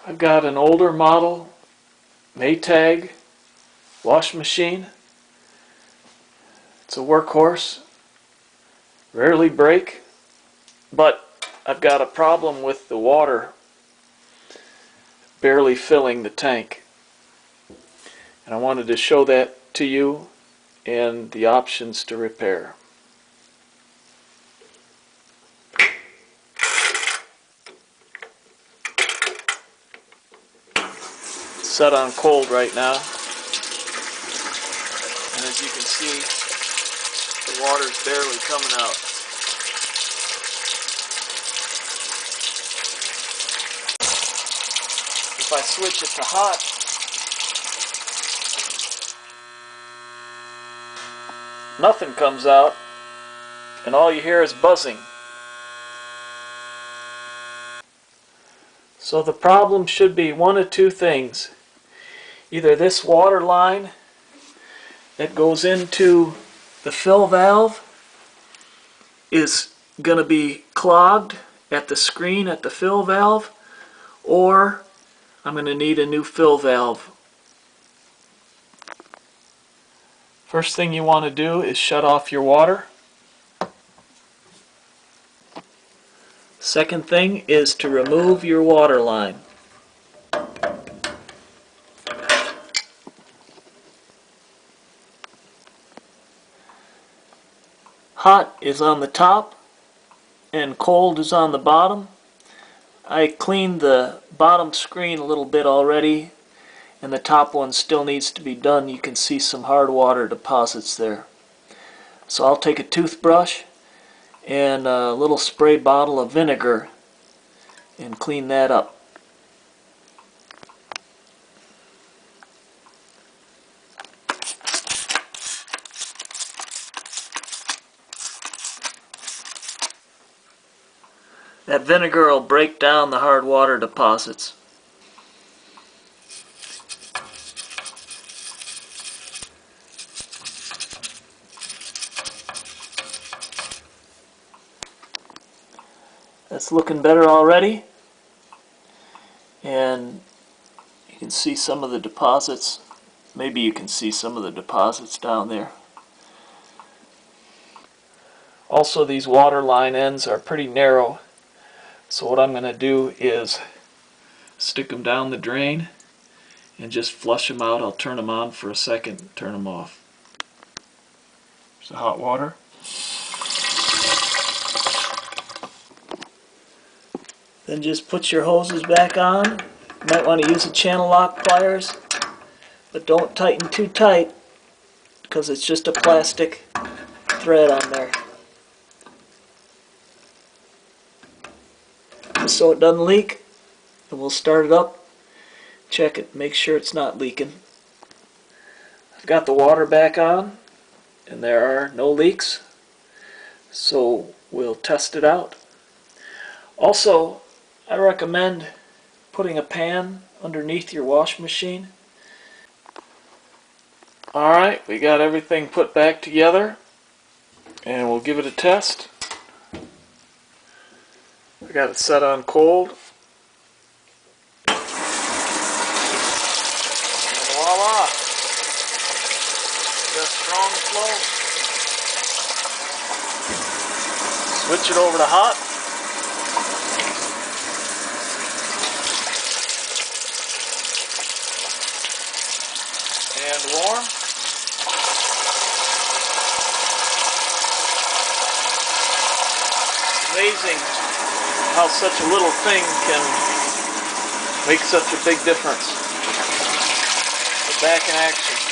I've got an older model Maytag wash machine. It's a workhorse, rarely break, but I've got a problem with the water barely filling the tank. And I wanted to show that to you and the options to repair. It's set on cold right now, and as you can see, the water's barely coming out. If I switch it to hot, nothing comes out, and all you hear is buzzing. So the problem should be one of two things. Either this water line that goes into the fill valve is going to be clogged at the screen at the fill valve, or I'm going to need a new fill valve. First thing you want to do is shut off your water. Second thing is to remove your water line. Hot is on the top and cold is on the bottom. I cleaned the bottom screen a little bit already, and the top one still needs to be done. You can see some hard water deposits there. So I'll take a toothbrush and a little spray bottle of vinegar and clean that up. That vinegar will break down the hard water deposits. That's looking better already, and you can see some of the deposits. Maybe you can see some of the deposits down there. Also, these water line ends are pretty narrow, so what I'm going to do is stick them down the drain and just flush them out. I'll turn them on for a second and turn them off. There's the hot water. Then just put your hoses back on. You might want to use a channel lock pliers, but don't tighten too tight because it's just a plastic thread on there. Just so it doesn't leak, and we'll start it up, check it, make sure it's not leaking. I've got the water back on, and there are no leaks, so we'll test it out. Also, I recommend putting a pan underneath your wash machine. Alright, we got everything put back together, and we'll give it a test. I got it set on cold. And voila! Got strong flow. Switch it over to hot. And warm. Amazing how such a little thing can make such a big difference. We're back in action.